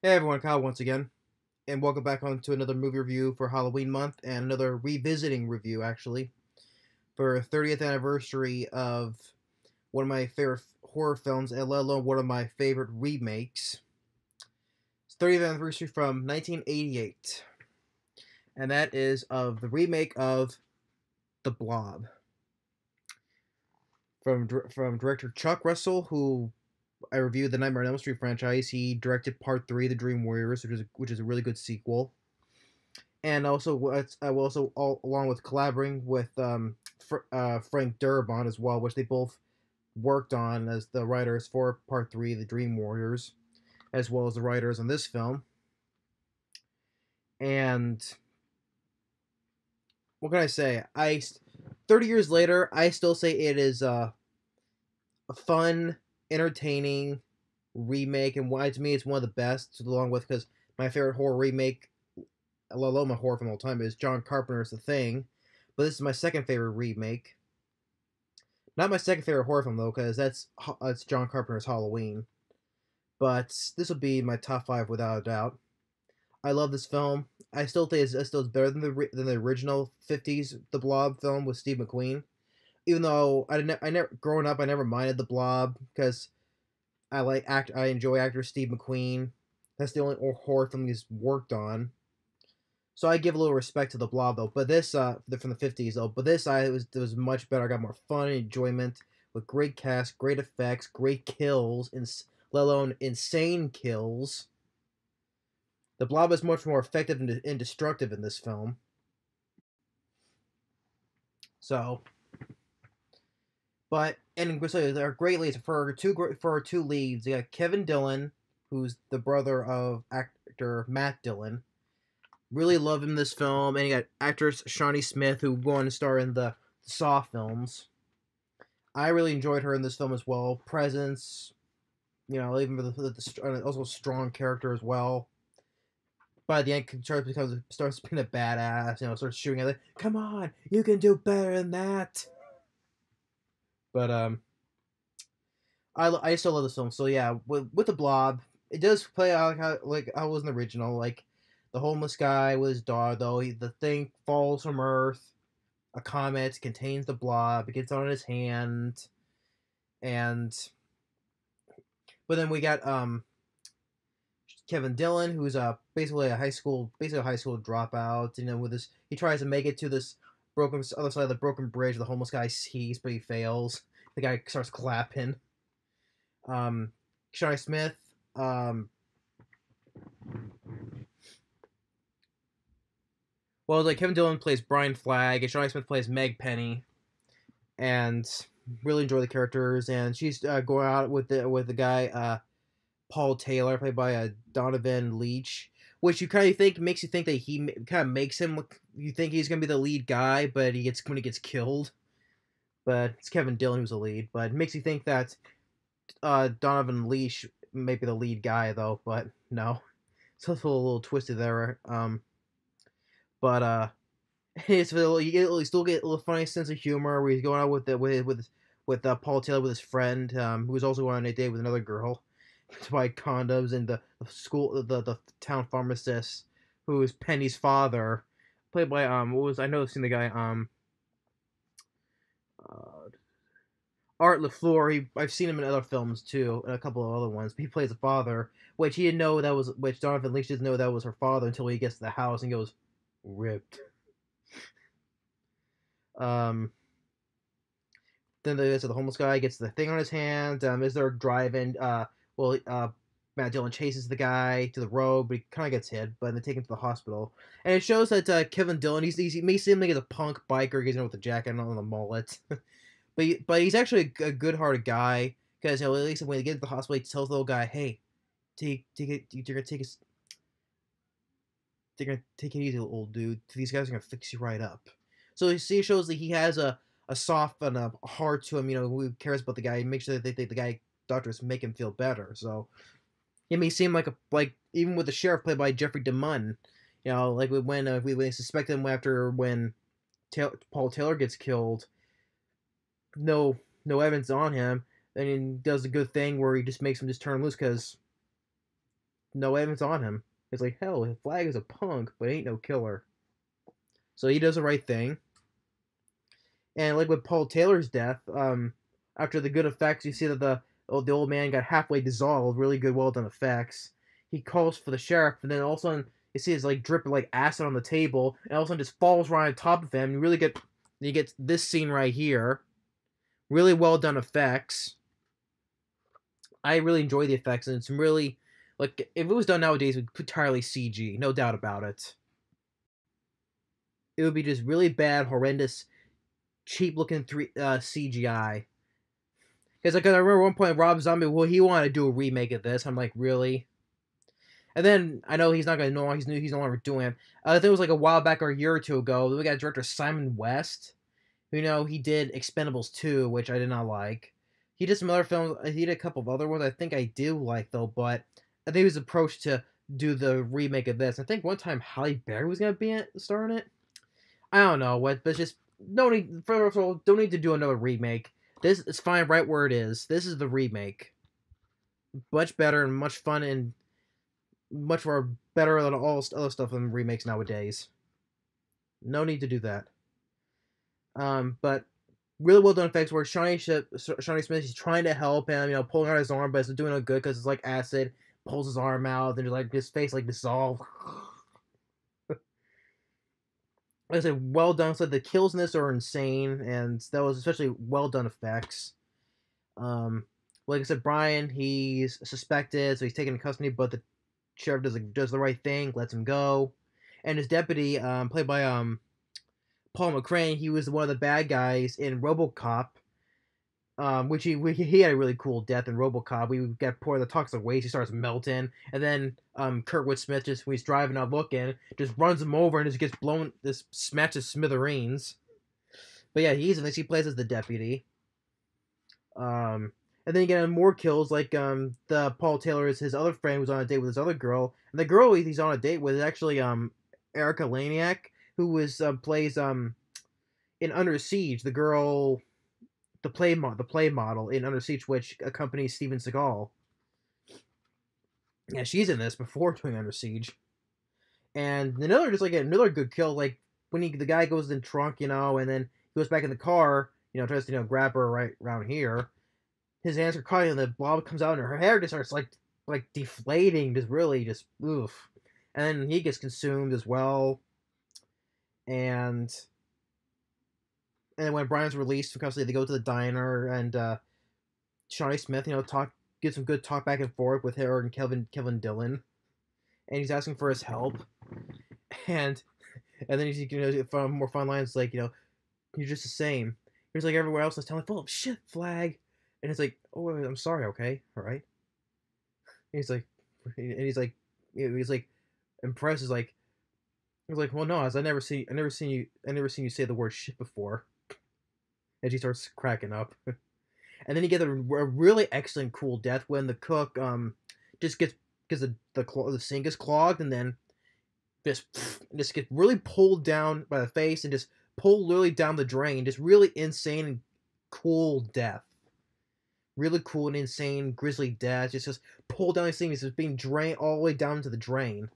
Hey everyone, Kyle once again, and welcome back on to another movie review for Halloween month, and another revisiting review actually for 30th anniversary of one of my favorite horror films, and let alone one of my favorite remakes. It's 30th anniversary from 1988, and that is of the remake of The Blob from director Chuck Russell, who I reviewed the Nightmare on Elm Street franchise. He directed Part 3, The Dream Warriors, which is a really good sequel. And also I will also along with collaborating with Frank Darabont as well, which they both worked on as the writers for Part 3, The Dream Warriors, as well as the writers on this film. And what can I say? 30 years later, I still say it is a fun, entertaining remake, and why to me it's one of the best, along with because my favorite horror remake, I love my horror from all time, is John Carpenter's The Thing, but this is my second favorite remake. Not my second favorite horror film though, because that's John Carpenter's Halloween. But this will be my top five without a doubt. I love this film. I still think it's still better than the original '50s The Blob film with Steve McQueen. Even though I never growing up I never minded The Blob because I enjoy actor Steve McQueen. That's the only horror film he's worked on. So I give a little respect to The Blob though. But this from the '50s though. But this it was much better. I got more fun and enjoyment with great cast, great effects, great kills, and let alone insane kills. The Blob is much more effective and destructive in this film. So, but and so they're great leads for our two leads. You got Kevin Dillon, who's the brother of actor Matt Dillon. Really love him in this film, and you got actress Shawnee Smith, who go on to star in the Saw films. I really enjoyed her in this film as well. Presence, even for also a strong character as well. By the end, starts being a badass. Starts shooting at it. Come on, you can do better than that. But I still love this film. So yeah, with the Blob, it does play out like how it was in the original. Like the homeless guy with his dog, though the thing falls from Earth. A comet contains the Blob. It gets on his hand, and but then we got Kevin Dillon, who's basically a high school dropout. With this, he tries to make it to this other side of the broken bridge. The homeless guy sees, but he fails. The guy starts clapping. Shawnee Smith. Well, like Kevin Dillon plays Brian Flagg, and Shawnee Smith plays Meg Penny, and really enjoy the characters. And she's going out with the guy Paul Taylor, played by Donovan Leitch, which you kind of think makes you think that he kind of makes him look. You think he's gonna be the lead guy, but he gets killed. But it's Kevin Dillon who's the lead. But it makes you think that Donovan Leitch may be the lead guy though. But no, so it's a little twisted there. But you still get a little funny sense of humor where he's going out with Paul Taylor with his friend, who was also on a date with another girl, to buy condoms, and the town pharmacist, who is Penny's father, played by I know I've seen the guy uh, Art LaFleur. I've seen him in other films too, and a couple of other ones. But he plays a father, which he didn't know which Donovan Leitch didn't know that was her father until he gets to the house and goes, ripped. Um, then the homeless guy gets the thing on his hand. As they're driving, Matt Dillon chases the guy to the road, but he kind of gets hit. But they take him to the hospital, and it shows that Kevin Dillon, he may seem like he's a punk biker, he's with the jacket on the mullet, but he's actually a good-hearted guy because at least when they get to the hospital, he tells the little guy, "Hey, you're gonna take us." They're gonna take it easy, old dude. These guys are gonna fix you right up. So you see, it shows that he has a soft and a heart to him. Who cares about the guy? He makes sure that the guy doctors make him feel better. So he may seem like even with the sheriff played by Jeffrey DeMunn, like when we suspect him after when Paul Taylor gets killed, no evidence on him, and he does a good thing where he just makes him just turn loose because no evidence on him. It's like, hell, Flag is a punk, but ain't no killer. So he does the right thing. And like with Paul Taylor's death, after the good effects, you see that the old man got halfway dissolved. Really good, well done effects. He calls for the sheriff, and then all of a sudden you see his like dripping like acid on the table, and all of a sudden just falls right on top of him. You get this scene right here. Really well done effects. I really enjoy the effects, and it's really like if it was done nowadays, it would be entirely CG, no doubt about it. It would be just really bad, horrendous, cheap looking CGI. Because like I remember one point Rob Zombie, well, he wanted to do a remake of this. I'm like, really? And then I know he's not gonna know he's no longer doing it. I think it was like a while back or a year or two ago. We got director Simon West. He did Expendables 2, which I did not like. He did some other films. He did a couple of other ones I think I do like though, but I think he was approached to do the remake of this. I think one time Halle Berry was gonna be starring it. I don't know what, but just don't need. First of all, don't need to do another remake. This is fine right where it is. This is the remake. Much better and much fun and much more better than all other stuff in remakes nowadays. No need to do that. But really well done effects where Shawnee Smith is trying to help him, pulling out his arm, but it's doing no good because it's like acid. Pulls his arm out, and like his face like dissolved. Like I said, well done. So the kills in this are insane, and that was especially well done effects. Like I said, Brian, he's suspected, so he's taken in custody, but the sheriff does the right thing, lets him go, and his deputy, played by Paul McCrane, he was one of the bad guys in RoboCop, which he had a really cool death in RoboCop. We get poured the toxic waste, he starts melting, and then Kurtwood Smith just when he's driving out looking, just runs him over and just gets blown, this smashes smithereens. But yeah, he's in this. He plays as the deputy. And then you get more kills, like the Paul Taylor is his other friend who's on a date with this other girl, and the girl he's on a date with is actually Erica Laniak, who was plays in Under Siege, the girl, the play model in Under Siege, which accompanies Steven Seagal. Yeah, she's in this before doing Under Siege. And another good kill, like when the guy goes in the trunk, and then he goes back in the car, tries to grab her right around here. His hands are caught, and the blob comes out, and her hair just starts like deflating, just oof. And then he gets consumed as well. And when Brian's released from custody, they go to the diner, and Shawnee Smith, get some good talk back and forth with her and Kevin Dillon, and he's asking for his help, and then he's from more fun lines like you're just the same. He's like everywhere else in this town, full of shit, Flag, and it's like, oh, I'm sorry, okay, all right. And he's like impressed. He's like, well, no, I never seen you say the word shit before. And she starts cracking up. And then you get a really excellent, cool death when the cook just gets because the sink is clogged, and then just gets really pulled down by the face and just pulled literally down the drain. Just really insane and cool death. Really cool and insane, grisly death. Just pulled down the sink. It's just being drained all the way down to the drain.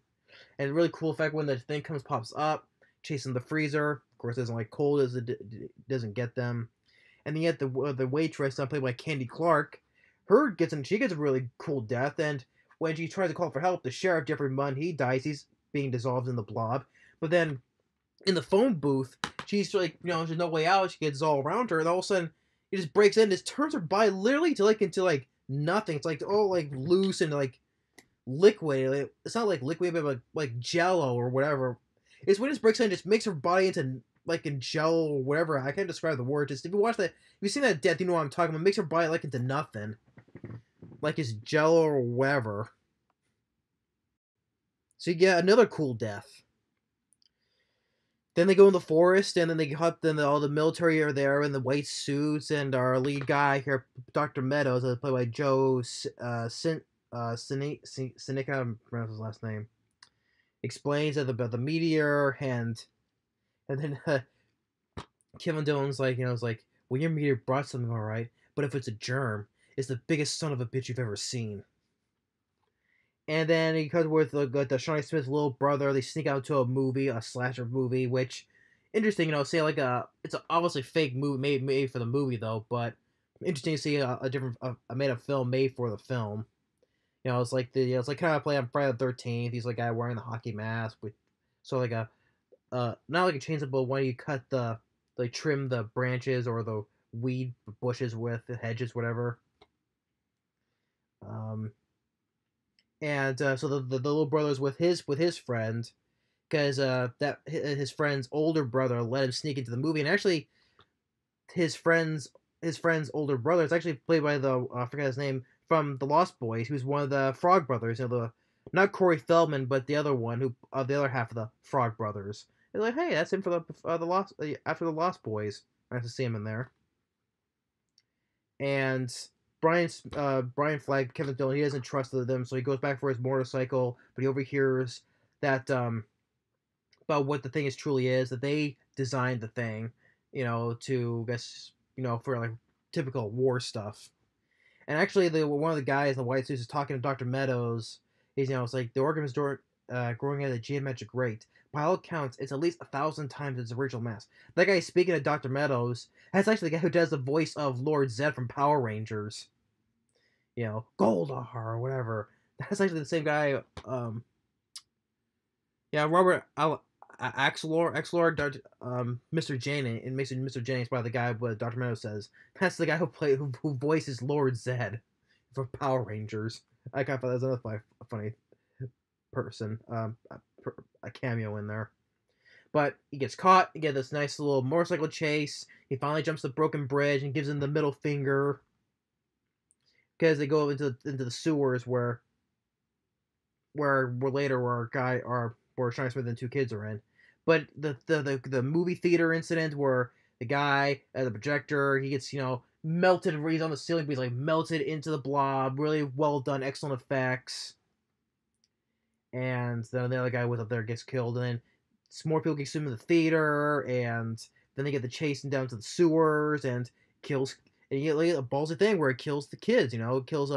And really cool effect when the thing pops up, chasing the freezer. Of course, it doesn't like cold as it doesn't get them. And then yet the waitress, played by Candy Clark, she gets a really cool death. And when she tries to call for help, the sheriff Jeffrey Munn, he dies. He's being dissolved in the blob. But then in the phone booth, she's like, there's no way out. She gets all around her, and all of a sudden it just breaks in, just turns her body literally into nothing. It's like all like loose and like liquid. It's not like liquid, but like jello or whatever. It's when it just breaks in, just makes her body into like in jello or whatever. I can't describe the word. Just if you've seen that death, you know what I'm talking about. It makes her body like into nothing, like it's jello or whatever. So you get another cool death. Then they go in the forest, and then all the military are there in the white suits, and our lead guy here, Dr. Meadows, played by Joe Seneca, pronounce his last name, explains about the meteor, and then Kevin Dillon's like, well, your meteor brought something, all right, but if it's a germ, it's the biggest son of a bitch you've ever seen. And then he comes with the Shawnee Smith's little brother. They sneak out to a movie, a slasher movie, which interesting. Say like it's a obviously fake movie made for the movie though, but interesting to see a different a made a film made for the film. It's like it's like kind of play on Friday the 13th. He's like a guy wearing the hockey mask with like a not like a chainsaw, but when you cut like trim the branches or the weed bushes with the hedges, whatever. Um, and so the little brother's with his friend because that his friend's older brother let him sneak into the movie, and actually his friend's older brother is actually played by the I forget his name from the Lost Boys, who's one of the Frog Brothers. The not Corey Feldman, but the other one who the other half of the Frog Brothers. They're like, hey, that's him for the Lost after the Lost Boys. Nice to see him in there. And Brian Flagg, Kevin Dillon, he doesn't trust them, so he goes back for his motorcycle, but he overhears that about what the thing is truly is, that they designed the thing, to guess for like typical war stuff. And actually, one of the guys in the white suits is talking to Dr. Meadows. He's it's like the organism is growing at a geometric rate. By all accounts, it's at least 1,000 times its original mass. That guy speaking to Dr. Meadows, that's actually the guy who does the voice of Lord Zed from Power Rangers. Goldar or whatever. That's actually the same guy. Robert Axelor, Mr. Jennings, and makes Mr. Jennings by the guy what Dr. Meadows says. That's the guy who voices Lord Zed for Power Rangers. I kind of thought that was another funny person, a cameo in there. But he gets caught. He gets this nice little motorcycle chase. He finally jumps the broken bridge and gives him the middle finger because they go into the sewers where later where Shawnee Smith and two kids are in. But the movie theater incident where the guy at the projector, he gets melted, he's on the ceiling, but he's like melted into the blob. Really well done, excellent effects. And then the other guy was up there gets killed, and then some more people get consumed in the theater, and then they get the chasing down to the sewers and kills. And you get like a ballsy thing where it kills the kids. It kills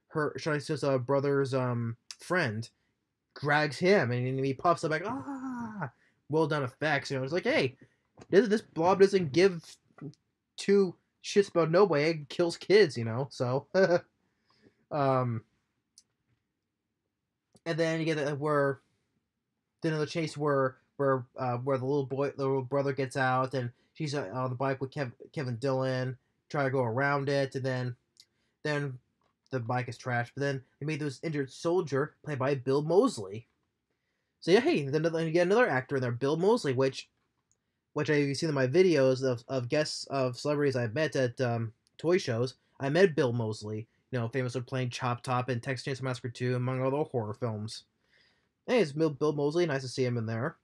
her Shawnee Smith's brother's friend, drags him, and he pops up like well done effects. It's like, hey, this blob doesn't give two shits about nobody. It kills kids, So, and then you get where the chase where the little brother gets out, and she's on the bike with Kevin Dillon, try to go around it, and then the bike is trashed. But then they made this injured soldier played by Bill Moseley. So yeah, hey, then you get another actor in there, Bill Moseley, which I've seen in my videos of guests of celebrities I've met at toy shows. I met Bill Moseley, famous for playing Chop Top in Texas Chainsaw Massacre 2, among other horror films. Hey, it's Bill Moseley. Nice to see him in there.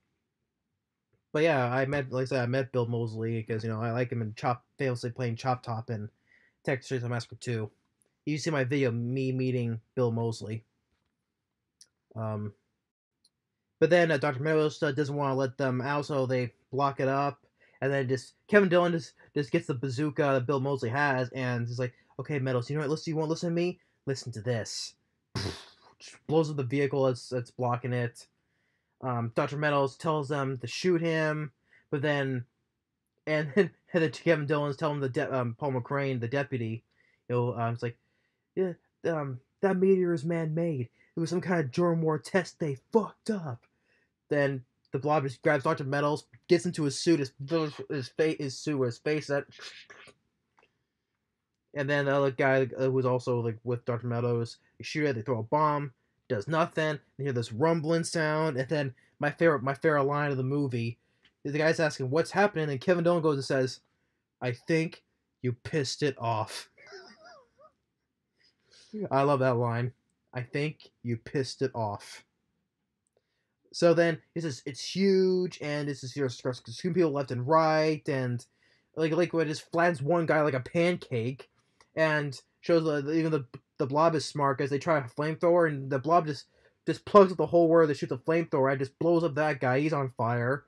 But yeah, I met Bill Moseley because I like him in famously playing Chop Top in Texas Chainsaw Massacre 2. You see my video, me meeting Bill Moseley. But then Dr. Meadows doesn't want to let them out, so they block it up. And then Kevin Dillon just gets the bazooka that Bill Moseley has, and he's like, "Okay, Meadows, you won't listen to me? Listen to this." Blows up the vehicle that's blocking it. Dr. Meadows tells them to shoot him, but then Kevin Dillon's telling Paul McCrane, the deputy, it's like, yeah, that meteor is man-made. It was some kind of germ war test. They fucked up. Then the Blob just grabs Dr. Meadows, gets into his suit, his face, that. And then the other guy who was also like with Dr. Meadows, they shoot it, they throw a bomb, does nothing. They hear this rumbling sound, and then my favorite line of the movie, the guy's asking what's happening, and Kevin Dillon goes and says, "I think you pissed it off." I love that line. I think you pissed it off. So then it's huge, and it's just shooting people left and right, and like it just flattens one guy like a pancake, and shows even the Blob is smart because they try a flamethrower, and the Blob just plugs up the hole where they shoot the flamethrower and just blows up that guy. He's on fire,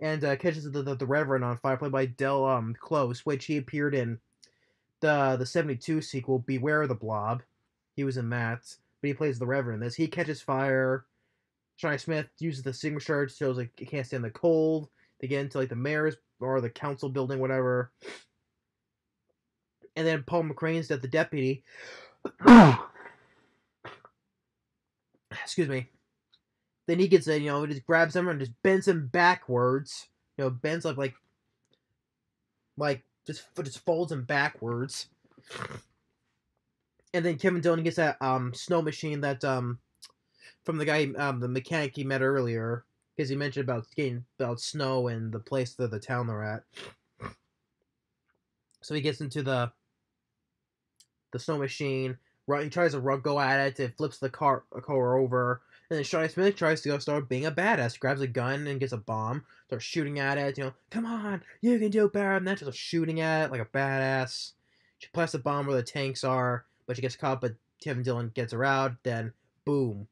and catches the Reverend on fire, played by Del Close, which he appeared in the 72 sequel, Beware the Blob. He was in that. but he plays the Reverend in this. He catches fire. Johnny Smith uses the signature, shows like he can't stand the cold. They get into like the mayor's or the council building, whatever. And then Paul McCrane's the deputy. Excuse me. Then he gets in, just grabs him and just bends him backwards. Bends like just folds him backwards. And then Kevin Dillon gets that snow machine that from the guy the mechanic he met earlier, because he mentioned about snow and the place the town they're at. So he gets into the snow machine. He tries to go at it. It flips the car over. And then Johnny Smith tries to start being a badass. Grabs a gun and gets a bomb. Starts shooting at it. Come on, you can do better than that. Starts shooting at it like a badass. She plants the bomb where the tanks are, but she gets caught. But Kevin Dillon gets her out. Then, boom,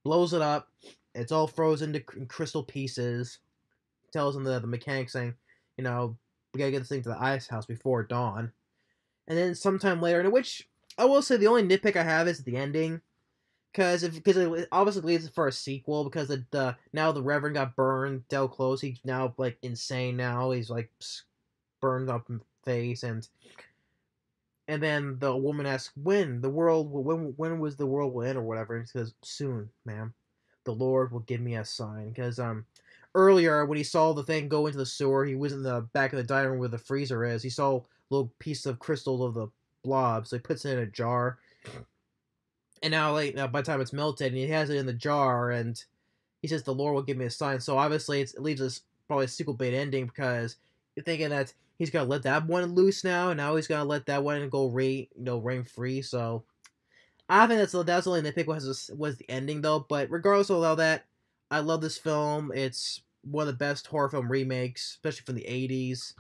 blows it up. It's all frozen to crystal pieces. Tells him the mechanic saying, we gotta get this thing to the ice house before dawn. And then sometime later, in which I will say the only nitpick I have is the ending, because it obviously leads for a sequel, because now the Reverend got burned, Del Close, he's now like insane now, he's like burned up in the face, and then the woman asks when was the world will end or whatever, and he says, soon, ma'am, the Lord will give me a sign, because earlier when he saw the thing go into the sewer, he was in the back of the dining room where the freezer is, he saw little piece of crystals of the Blob, so he puts it in a jar, and now by the time it's melted, and he has it in the jar, and he says the Lord will give me a sign. So obviously it leaves us probably a sequel bait ending, because you're thinking that he's gonna let that one loose now, and now he's gonna let that one go reign free. So I think that's the only nitpick was the ending though. But regardless of all that, I love this film. It's one of the best horror film remakes, especially from the '80s.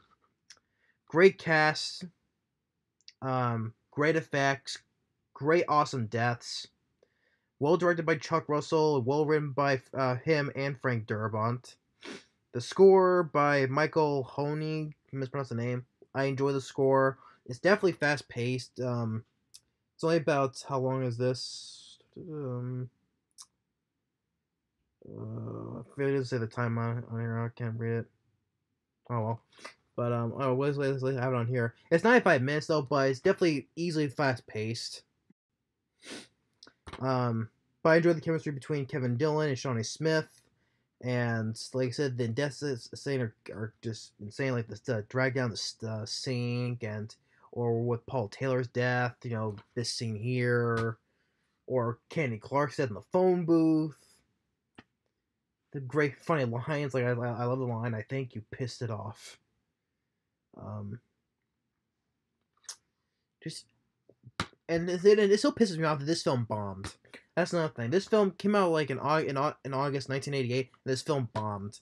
Great cast. Great effects, great awesome deaths, well directed by Chuck Russell, well written by him and Frank Darabont. The score by Michael Honig, mispronounced the name. I enjoy the score. It's definitely fast paced. It's only about, how long is this? I forget to say the time on here. I can't read it. Oh well. But let's have it on here. It's 95 minutes though, but it's definitely easily fast paced. But I enjoyed the chemistry between Kevin Dillon and Shawnee Smith, and like I said, the deaths are just insane. Like the drag down the sink, or with Paul Taylor's death. This scene here, or Candy Clark said in the phone booth. The great funny lines, like I love the line. I think you pissed it off. It still pisses me off that this film bombed. That's another thing. This film came out like in August 1988, and this film bombed.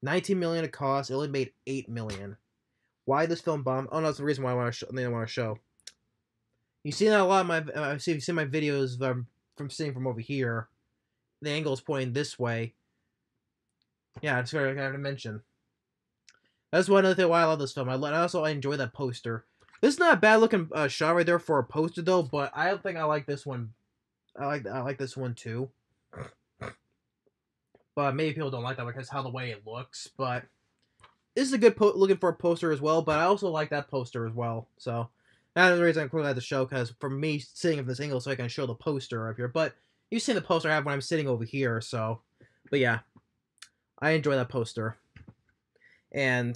$19 million it cost. It only made $8 million. Why this film bombed? Oh no, that's the reason why I want to show. You see that a lot of my you've seen my videos from seeing from over here. The angle is pointing this way. Yeah, I just gotta mention. That's one other thing why I love this film. I enjoy that poster. This is not a bad looking shot right there for a poster though, but I don't think I like this one. I like this one too. But maybe people don't like that because how the way it looks. But this is a good looking for a poster as well. But I also like that poster as well. So that's the reason I included that to show, because for me sitting at this angle, so I can show the poster up here. But you've seen the poster I have when I'm sitting over here. So, but yeah, I enjoy that poster. And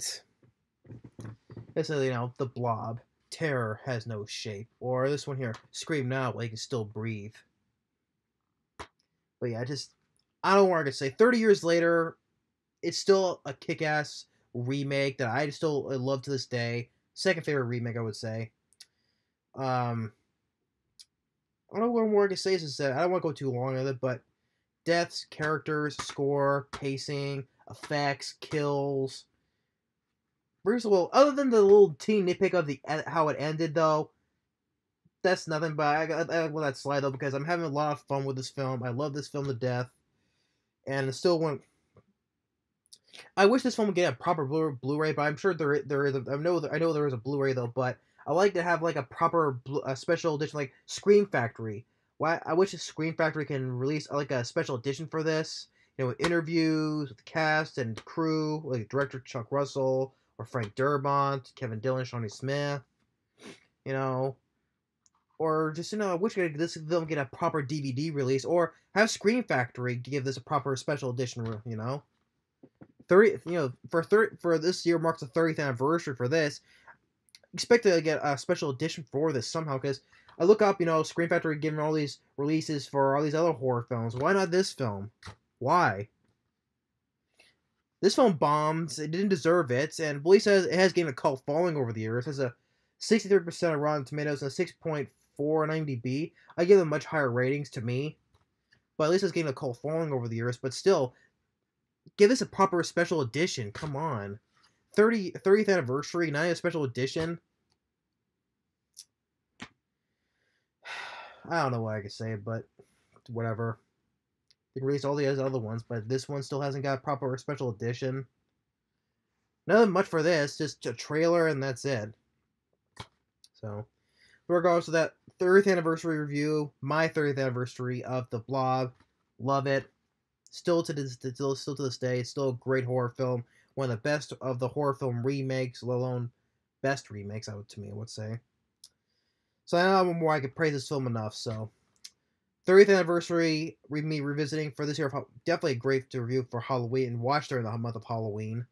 this is, the Blob. Terror has no shape. Or this one here, scream now while you can still breathe. But yeah, I don't know what I can say. 30 years later, it's still a kick-ass remake that I still love to this day. Second favorite remake, I would say. I don't know what more I can say. I don't want to go too long with it, but deaths, characters, score, pacing, effects, kills. First of all, other than the little teeny nitpick of how it ended, though, that's nothing. But I let that slide though, because I'm having a lot of fun with this film. I love this film to death, and I still want. I wish this film would get a proper Blu-ray, but I'm sure there is. I know there is a Blu-ray though, but I like to have like a proper special edition, like Scream Factory. Why I wish the Screen Factory can release like a special edition for this. You know, with interviews with the cast and crew, like director Chuck Russell or Frank Durbont, Kevin Dillon, Shawnee Smith. You know, or just I wish this film get a proper DVD release, or have Screen Factory give this a proper special edition. 30. For this year marks the 30th anniversary for this. Expect to get a special edition for this somehow, because I look up, Screen Factory giving all these releases for all these other horror films. Why not this film? Why? This film bombed. It didn't deserve it, and police says it has gained a cult following over the years. It has a 63% of Rotten Tomatoes and a 6.4 on IMDb. I give them much higher ratings to me, but at least it's gained a cult following over the years. But still, give this a proper special edition. Come on. 30th anniversary, not a special edition. I don't know what I can say, but whatever. They released all the other ones, but this one still hasn't got a proper special edition. Nothing much for this, just a trailer and that's it. So, regardless of that 30th anniversary review, my 30th anniversary of The Blob, love it. Still to this day, it's still a great horror film. One of the best of the horror film remakes, let alone best remakes, I would say. So I don't know more I could praise this film enough. So 30th anniversary, me revisiting for this year, definitely great to review for Halloween and watch during the month of Halloween.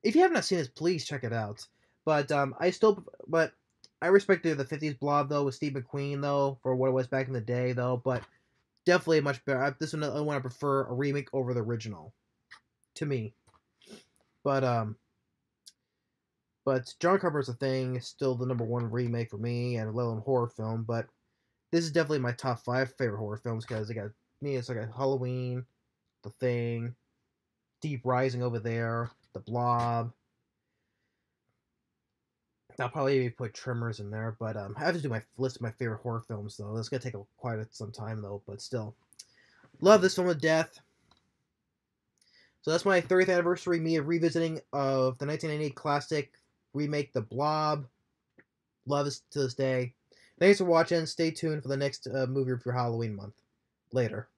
If you have not seen this, please check it out. But I respected the 50s Blob though with Steve McQueen though for what it was back in the day though. But definitely much better. This one I prefer a remake over the original, to me. But John Carpenter's A Thing is still the #1 remake for me, and let alone horror film. But this is definitely my top 5 favorite horror films because it's like a Halloween, The Thing, Deep Rising over there, The Blob. I'll probably put Tremors in there, but I have to do my list of my favorite horror films though. That's gonna take quite some time though, but still, love this film to death. So that's my 30th anniversary, me of revisiting of the 1998 classic remake, The Blob. Love this to this day. Thanks for watching. Stay tuned for the next movie review for Halloween month. Later.